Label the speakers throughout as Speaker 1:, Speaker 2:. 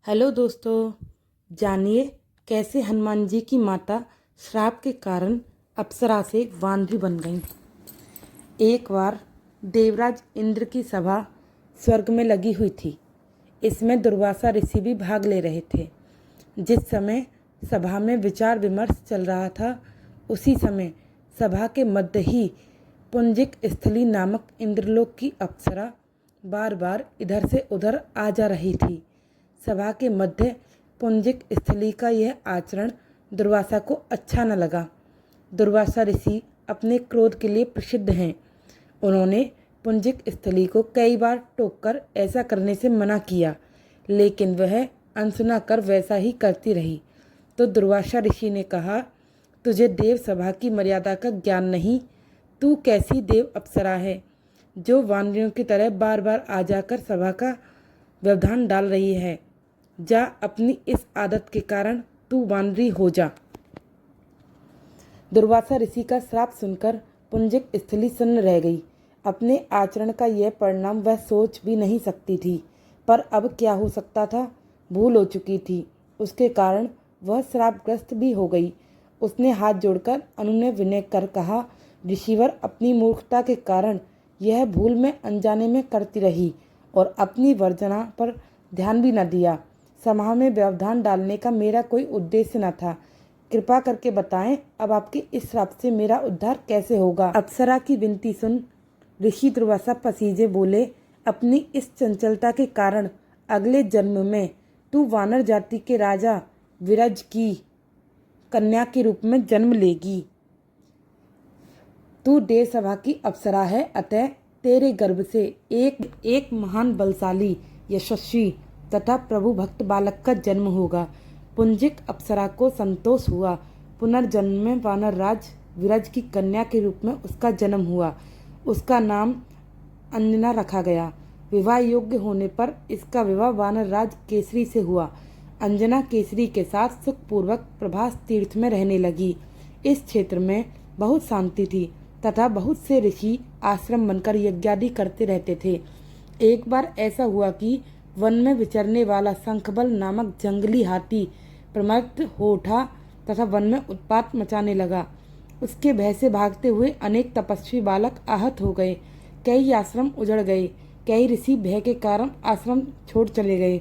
Speaker 1: Hello दोस्तों, जानिए कैसे हनुमान जी की माता श्राप के कारण अप्सरा से वानरी बन गईं। एक बार देवराज इंद्र की सभा स्वर्ग में लगी हुई थी। इसमें दुर्वासा ऋषि भी भाग ले रहे थे। जिस समय सभा में विचार विमर्श चल रहा था, उसी समय सभा के मध्य ही पुंजिक स्थली नामक इंद्रलोक की अप्सरा बार बार इधर से उधर आ जा रही थी। सभा के मध्य पुंजिक स्थली का यह आचरण दुर्वासा को अच्छा न लगा। दुर्वासा ऋषि अपने क्रोध के लिए प्रसिद्ध हैं। उन्होंने पुंजिक स्थली को कई बार टोककर ऐसा करने से मना किया, लेकिन वह अनसुना कर वैसा ही करती रही। तो दुर्वासा ऋषि ने कहा, तुझे देव सभा की मर्यादा का ज्ञान नहीं। तू कैसी देव अप्सरा है जो वानरियों की तरह बार बार आ जाकर सभा का व्यवधान डाल रही है। जा, अपनी इस आदत के कारण तू वानरी हो जा। दुर्वासा ऋषि का श्राप सुनकर पुंजिक स्थली सन्न रह गई। अपने आचरण का यह परिणाम वह सोच भी नहीं सकती थी, पर अब क्या हो सकता था। भूल हो चुकी थी, उसके कारण वह श्रापग्रस्त भी हो गई। उसने हाथ जोड़कर अनुनय विनय कर कहा, ऋषिवर, अपनी मूर्खता के कारण यह भूल मैं अनजाने में करती रही और अपनी वर्जना पर ध्यान भी न दिया। सभा में व्यवधान डालने का मेरा कोई उद्देश्य न था। कृपा करके बताएं, अब आपके इस श्राप से मेरा उद्धार कैसे होगा। अप्सरा की विनती सुन ऋषि दुर्वासा पसीजे बोले, अपनी इस चंचलता के कारण अगले जन्म में तू वानर जाति के राजा विरज की कन्या के रूप में जन्म लेगी। तू देव सभा की अप्सरा है, अतः तेरे गर्भ से एक महान बलशाली, यशस्वी तथा प्रभु भक्त बालक का जन्म होगा। पुंजिक अप्सरा को संतोष हुआ। पुनर्जन्म में वानर राज विरज की कन्या के रूप में उसका जन्म हुआ। उसका नाम अंजना रखा गया। विवाह योग्य होने पर इसका विवाह वानर राज केसरी से हुआ। अंजना केसरी के साथ सुखपूर्वक प्रभास तीर्थ में रहने लगी। इस क्षेत्र में बहुत शांति थी तथा बहुत से ऋषि आश्रम बनकर यज्ञादि करते रहते थे। एक बार ऐसा हुआ कि वन में विचरने वाला शंखबल नामक जंगली हाथी प्रमत्त हो उठा तथा वन में उत्पात मचाने लगा। उसके भय से भागते हुए अनेक तपस्वी बालक आहत हो गए। कई आश्रम उजड़ गए। कई ऋषि भय के कारण आश्रम छोड़ चले गए।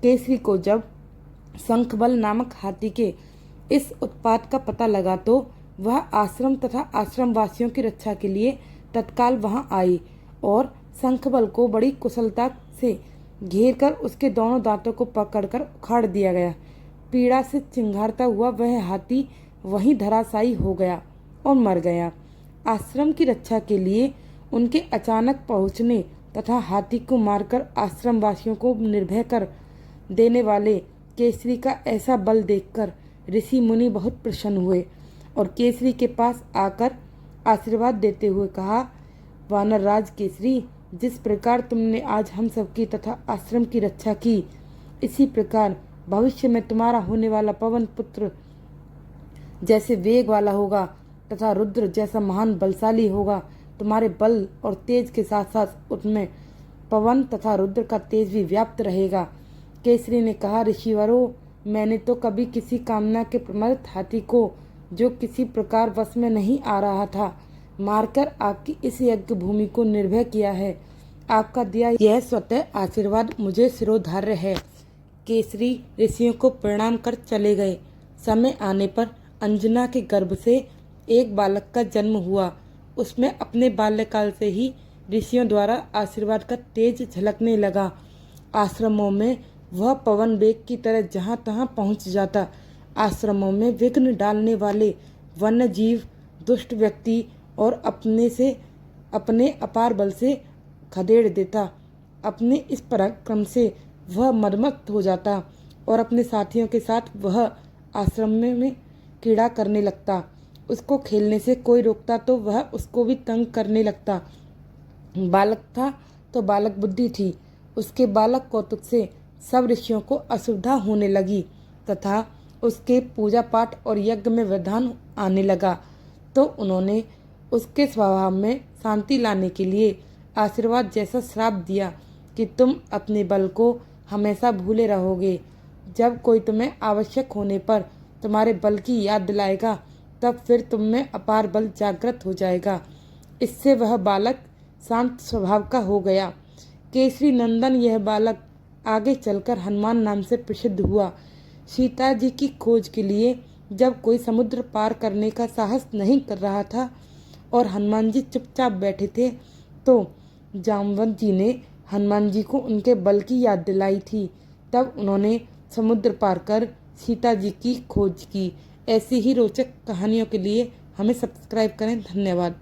Speaker 1: केसरी को जब शंखबल नामक हाथी के इस उत्पात का पता लगा तो वह आश्रम तथा आश्रम वासियों की रक्षा के लिए तत्काल वहां आई और शंखबल को बड़ी कुशलता से घेर कर उसके दोनों दांतों को पकड़कर उखाड़ दिया गया। पीड़ा से चिंघाड़ता हुआ वह हाथी वहीं धराशायी हो गया और मर गया। आश्रम की रक्षा के लिए उनके अचानक पहुंचने तथा हाथी को मारकर आश्रम वासियों को निर्भय कर देने वाले केसरी का ऐसा बल देखकर ऋषि मुनि बहुत प्रसन्न हुए और केसरी के पास आकर आशीर्वाद देते हुए कहा, वानर राज केसरी, जिस प्रकार तुमने आज हम सबकी तथा आश्रम की रक्षा की, इसी प्रकार भविष्य में तुम्हारा होने वाला पवन पुत्र जैसे वेग वाला होगा तथा रुद्र जैसा महान बलशाली होगा। तुम्हारे बल और तेज के साथ साथ उसमें पवन तथा रुद्र का तेज भी व्याप्त रहेगा। केसरी ने कहा, ऋषिवरों, मैंने तो कभी किसी कामना के प्रमत्त हाथी को, जो किसी प्रकार वश में नहीं आ रहा था, मारकर आपकी इस यज्ञ भूमि को निर्भय किया है। आपका दिया यह स्वतः आशीर्वाद मुझे शिरोधार्य है। केसरी ऋषियों को प्रणाम कर चले गए। समय आने पर अंजना के गर्भ से एक बालक का जन्म हुआ। उसमें अपने बाल्यकाल से ही ऋषियों द्वारा आशीर्वाद का तेज झलकने लगा। आश्रमों में वह पवन वेग की तरह जहाँ तहाँ पहुँच जाता। आश्रमों में विघ्न डालने वाले वन्य जीव, दुष्ट व्यक्ति और अपने अपार बल से खदेड़ देता। अपने इस पराक्रम से वह मदमस्त हो जाता और अपने साथियों के साथ वह आश्रम में क्रीड़ा करने लगता। उसको खेलने से कोई रोकता तो वह उसको भी तंग करने लगता। बालक था तो बालक बुद्धि थी। उसके बालक कौतुक से सब ऋषियों को असुविधा होने लगी तथा उसके पूजा पाठ और यज्ञ में व्यवधान आने लगा। तो उन्होंने उसके स्वभाव में शांति लाने के लिए आशीर्वाद जैसा श्राप दिया कि तुम अपने बल को हमेशा भूले रहोगे। जब कोई तुम्हें आवश्यक होने पर तुम्हारे बल की याद दिलाएगा तब फिर तुम में अपार बल जागृत हो जाएगा। इससे वह बालक शांत स्वभाव का हो गया। केसरी नंदन यह बालक आगे चलकर हनुमान नाम से प्रसिद्ध हुआ। सीता जी की खोज के लिए जब कोई समुद्र पार करने का साहस नहीं कर रहा था और हनुमान जी चुपचाप बैठे थे तो जामवंत जी ने हनुमान जी को उनके बल की याद दिलाई थी। तब उन्होंने समुद्र पार कर सीता जी की खोज की। ऐसी ही रोचक कहानियों के लिए हमें सब्सक्राइब करें। धन्यवाद।